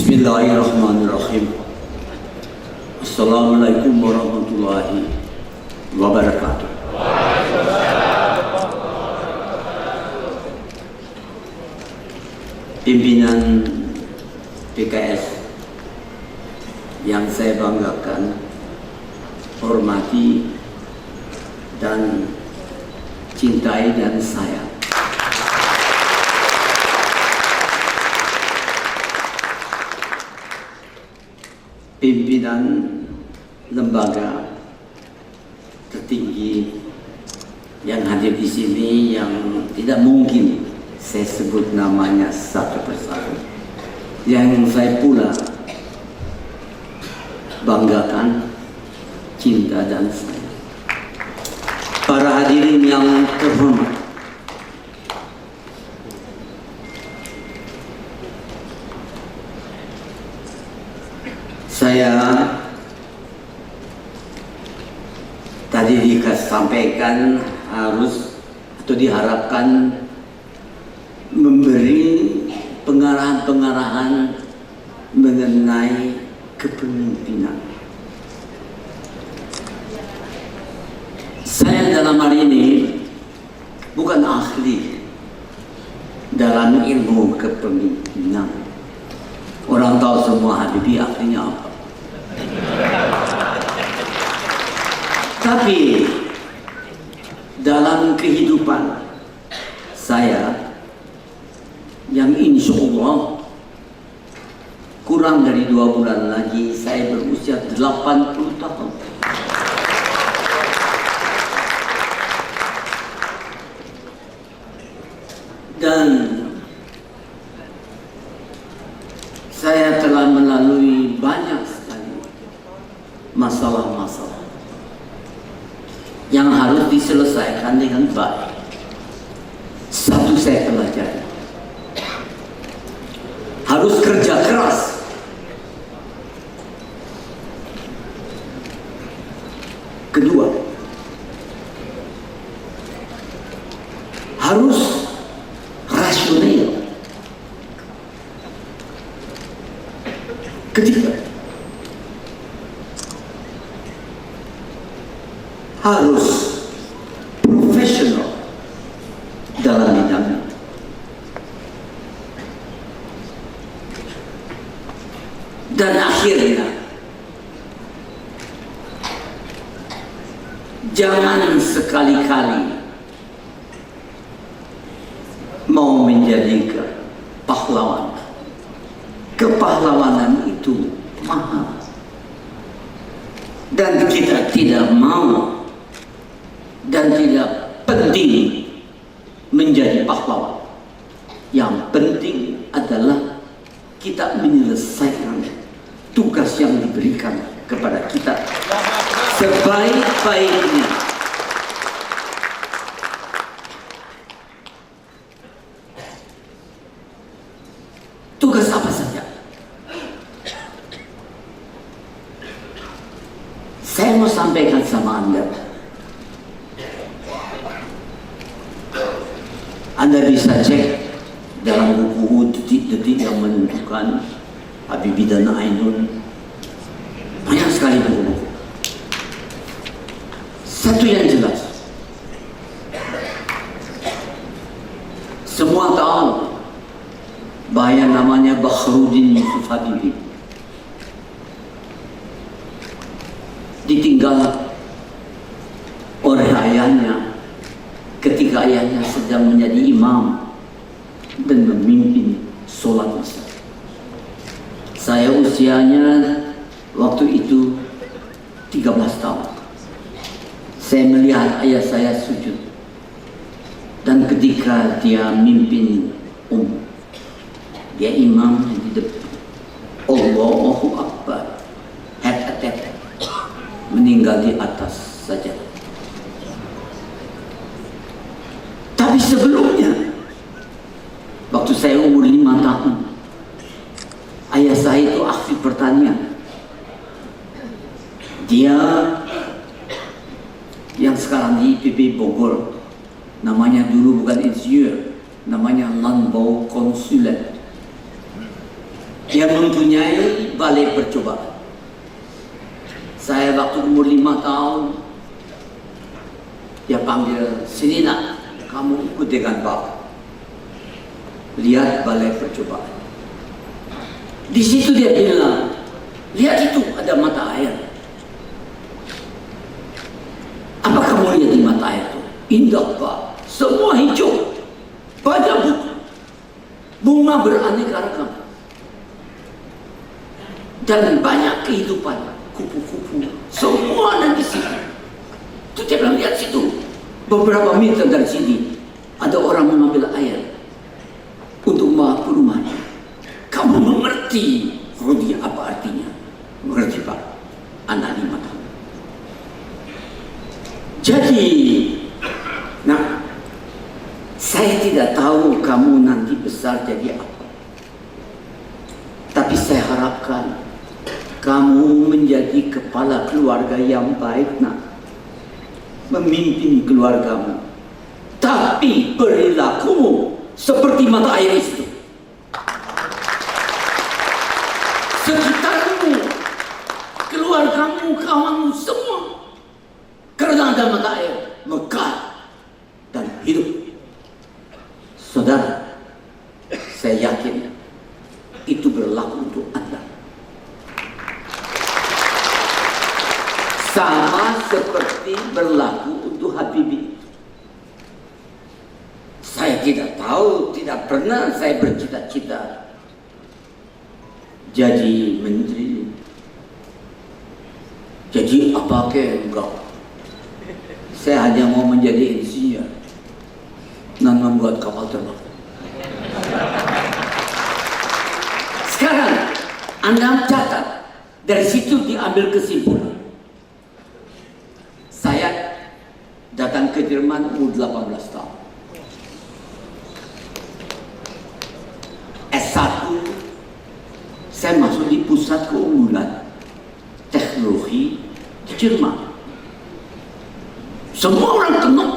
Bismillahirrahmanirrahim. Assalamualaikum warahmatullahi wabarakatuh. Pimpinan PKS yang saya banggakan, hormati dan cintai dan sayang. Pimpinan lembaga tertinggi yang hadir di sini, yang tidak mungkin saya sebut namanya satu persatu, yang saya pula banggakan, cinta dan sayang. Para hadirin yang terhormat, saya tadi disampaikan harus atau diharapkan memberi pengarahan-pengarahan mengenai kepemimpinan. Saya dalam hal ini bukan ahli dalam ilmu kepemimpinan. Orang tahu semua Habibie ahlinya apa. Tapi dalam kehidupan saya yang insya Allah kurang dari 2 bulan lagi saya berusia 80 tahun. Dan saya telah melalui banyak sekali masalah-masalah yang harus diselesaikan dengan baik. Satu saya pelajari, harus kerja keras. Kedua, harus rasional. Ketiga, harus profesional dalam bidangnya. Dan akhirnya, jangan sekali-kali mau menjadi pahlawan. Kepahlawanan itu mahal. Dan kita tidak mau dan tidak penting menjadi pahlawan. Yang penting adalah kita menyelesaikan tugas yang diberikan kepada kita sebaik-baiknya. Tugas apa saja? Saya mau sampaikan sama Anda. Anda bisa cek dalam buku detik-detik yang menentukan Habibie dan Ainun. Banyak sekali buku. Satu yang jelas, semua tahu bahwa namanya Bakhruddin Yusuf Habibie ditinggal oleh ayahnya ketika ayahnya sedang menjadi imam dan memimpin sholat isya. Saya usianya waktu itu 13 tahun. Saya melihat ayah saya sujud, dan ketika dia mimpin dia imam di depan, Allahu Akbar, head attack, meninggal di atas saja. Tapi sebelumnya, waktu saya umur 5 tahun, ayah saya itu ahli pertanian. Dia yang sekarang di IPB Bogor, namanya dulu bukan insinyur, namanya Landbau Konsulat. yang mempunyai balai percobaan. Saya waktu umur 5 tahun, dia panggil, "Sini nak, kamu ikut dengan Bapak. Lihat balai percobaan." Di situ dia bilang, "Lihat itu, ada mata air. Apa kamu lihat di mata air itu? Indah Pak, semua hijau, banyak bunga beraneka ragam, dan banyak kehidupan, kupu-kupu, semua ada di sini." Itu dia bilang, "Lihat situ, beberapa meter dari sini ada orang mengambil air untuk membawa ke rumahnya." Kamu mengerti Rodi apa artinya? Mengerti Pak, anak 5 tahun. Jadi, nah, saya tidak tahu kamu nanti besar jadi apa. Tapi saya harapkan kamu menjadi kepala keluarga yang baik, nak. Memimpin keluargamu. Tapi perilakumu seperti mata air itu. Sekitarmu, keluargamu, kawanmu, semua. Karena ada mata air, mekar dan hidup. Saudara, saya yakin itu berlaku untuk Anda. Sama seperti berlaku untuk Habibie. Saya tidak tahu, tidak pernah saya bercita-cita jadi menteri. Jadi apa ke enggak? Saya hanya mau menjadi insinyur dan membuat kapal terbang. Sekarang Anda catat, dari situ diambil kesimpulan. Saya datang ke Jerman umur 18 tahun. S1 saya masuk di pusat keunggulan teknologi di Jerman. Semua orang kenal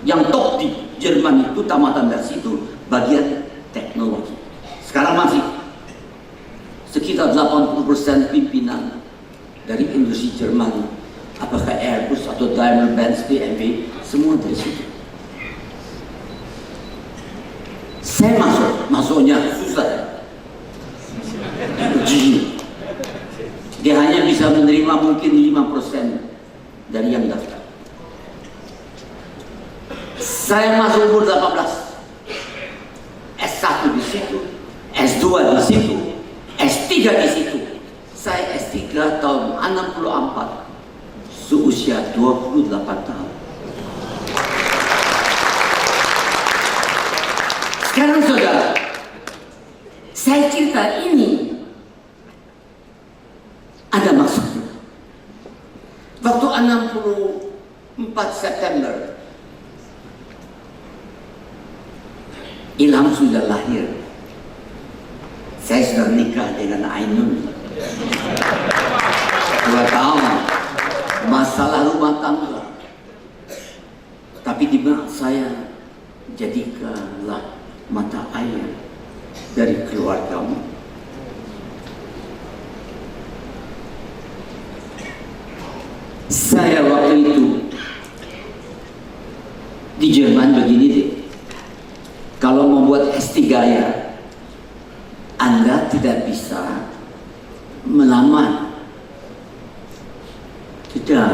yang top di Jerman itu tamatan dari situ bagian teknologi. Sekarang masih sekitar 80% pimpinan dari industri Jerman, apakah Airbus atau Daimler-Benz, BMW, semua dari situ. Saya masuknya susah. Uji. Dia hanya bisa menerima mungkin 5% dari yang daftar. Saya masuk umur 18. S1 di situ, S2 di situ, S3 di situ. Saya S3 tahun 64, seusia 28 tahun. Sekarang saudara, saya cerita ini ada maksudnya. Waktu 64 September, Ilham sudah lahir. Saya sudah nikah dengan Ainun 2 tahun. Masalah rumah tangga. Tapi di benak saya, jadikanlah mata air dari keluargamu. Saya waktu itu di Jerman begini deh. Kalau membuat S3 ya, Anda tidak bisa melamar. Tidak.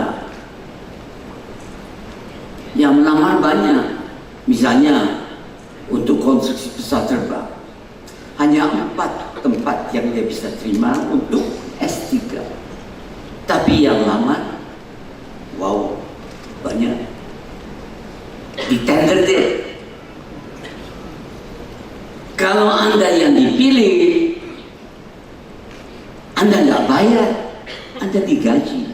Yang melamar banyak. Misalnya untuk konstruksi pesawat terbang, hanya 4 tempat yang dia bisa terima untuk S3. Tapi yang lamar, wow, banyak. Di tender deh. Kalau Anda yang dipilih, Anda nggak bayar, Anda digaji.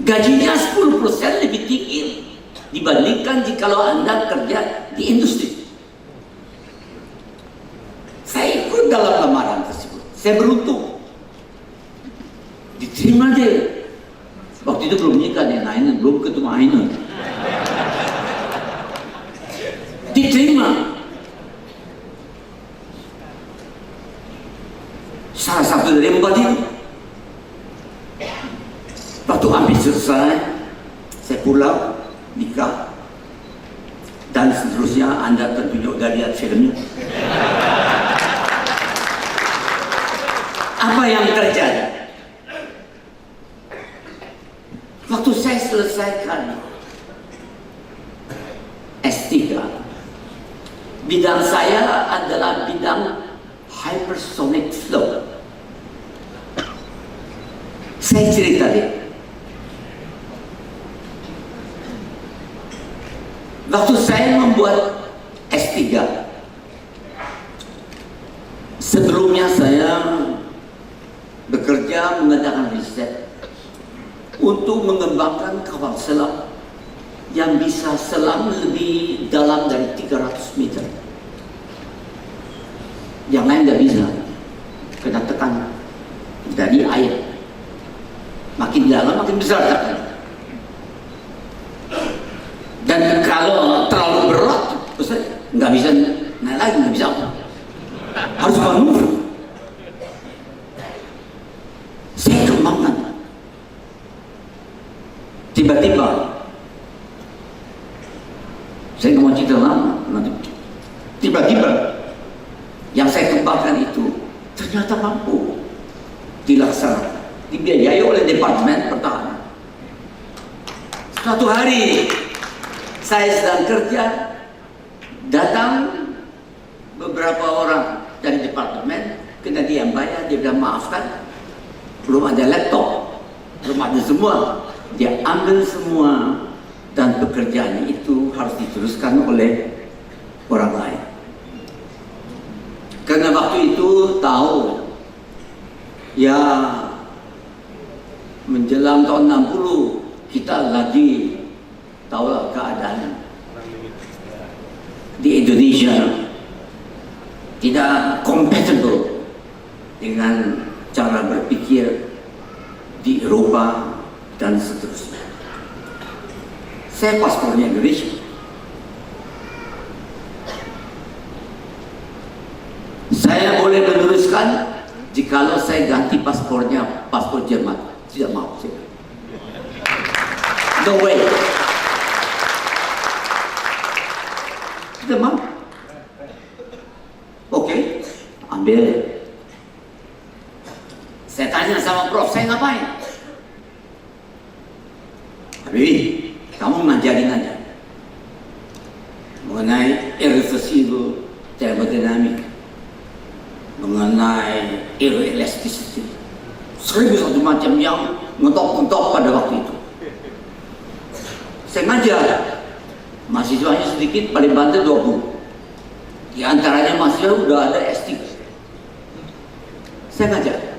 Gajinya 10% lebih tinggi dibandingkan jikalau Anda kerja di industri. Saya ikut dalam lamaran tersebut. Saya beruntung. Diterima deh. Waktu itu belum nikah dengan Ainun, belum ketemu Ainun. Diterima. selesai, saya pulang, nikah, dan seterusnya. Anda tentunya sudah lihat filmnya. Apa yang terjadi? Waktu saya selesaikan S3, bidang saya adalah bidang hypersonic flow. Saya cerita dia. Waktu saya membuat S3, sebelumnya saya bekerja mengadakan riset untuk mengembangkan kapal selam yang bisa selam lebih dalam dari 300 meter. Yang lain tidak bisa, kena tekan dari air. Makin dalam makin besar tekan. Dan kalau terlalu berat, nggak bisa naik lagi, nggak bisa. Harus manuver. Saya kembangkan. Tiba-tiba, saya nggak mau cerita lama. Tiba-tiba, yang saya kembangkan itu ternyata mampu dilaksanakan, dibiayai oleh Departemen Pertahanan. Suatu hari, saya sedang kerja, datang beberapa orang dari departemen, kena dia yang bayar, dia bilang maafkan, belum ada laptop, belum ada semua. Dia ambil semua dan pekerjaannya itu harus diteruskan oleh orang lain. Karena waktu itu tahu, ya menjelang tahun 60 kita lagi tahulah keadaan di Indonesia tidak compatible dengan cara berpikir di Eropa dan seterusnya. Saya paspornya Indonesia. Saya boleh meneruskan jikalau saya ganti paspornya paspor Jerman. Tidak mau saya. No way. Tidak mau. Oke, ambil. Saya tanya sama Prof, saya ngapain? Habib, kamu ngajarin aja mengenai irreversible thermodynamic, mengenai aeroelasticity, 1001 macam yang ngetok-ngetok pada waktu itu. Saya ngajar, mahasiswanya sedikit, paling banter 20. Di antaranya mahasiswa udah ada S3. Saya ngajar,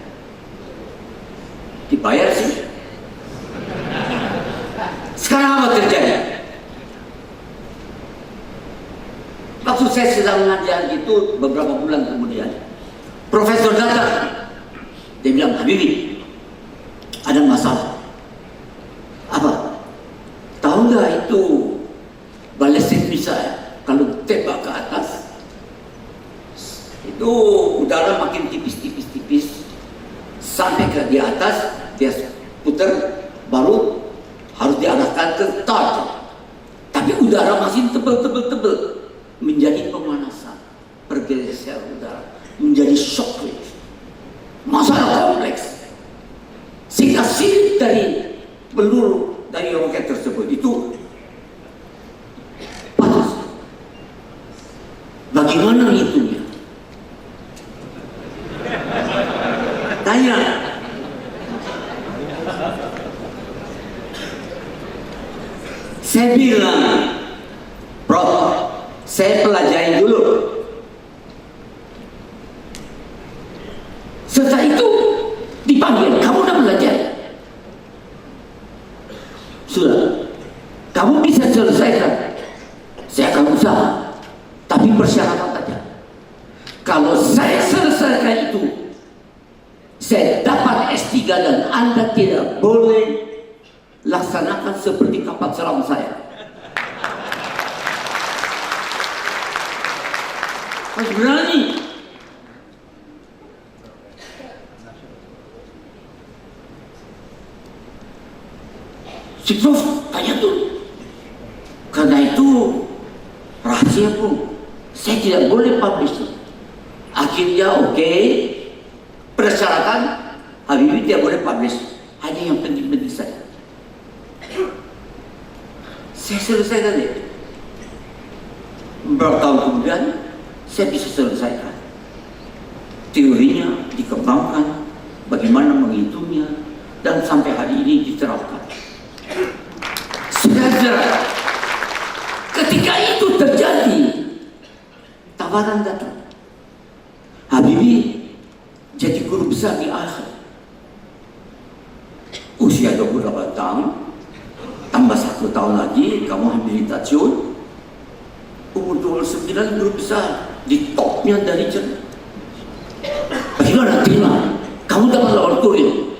dibayar sih. Sekarang apa terjadi? Waktu saya sedang mengajar itu beberapa bulan kemudian, profesor datang. Dia bilang, Habibie, ada masalah. Apa? Tahu nggak itu ballistic missile kalau tembak ke atas itu udara makin tipis sampai ke di atas, dia putar, baru harus diarahkan ke target. Tapi udara masih tebal, menjadi pemanasan, pergeseran udara, menjadi shockwave. Masalah kompleks. Sehingga silip dari peluru dari roket tersebut itu panas. Bagaimana itunya? Tanya. Saya bilang, Prof, saya pelajari dulu. Setelah itu dipanggil, kamu udah belajar? Sudah. Kamu bisa selesaikan? Saya akan usaha. Tapi persyaratan saja. Kalau saya selesaikan itu, saya dapat S3 dan Anda tidak boleh laksanakan seperti kapal selam saya. Harus berani. Si Prof tanya tuh. Karena itu rahasia pun. Saya tidak boleh publish. Akhirnya oke, persyaratan Habibie tidak boleh publish. Hanya yang penting-penting saja. Saya selesaikan deh. Beberapa tahun kemudian saya bisa selesaikan. Teorinya dikembangkan, bagaimana menghitungnya, dan sampai hari ini diterapkan. Saudara, ketika itu terjadi, tawaran datang. Habibie jadi guru besar di akhir. Usia 28 tahun, tambah 1 tahun lagi, kamu habilitasiun. Umur 29 guru besar, di topnya dari Jerman. Bagaimana terima? Kamu dapat laboratorium.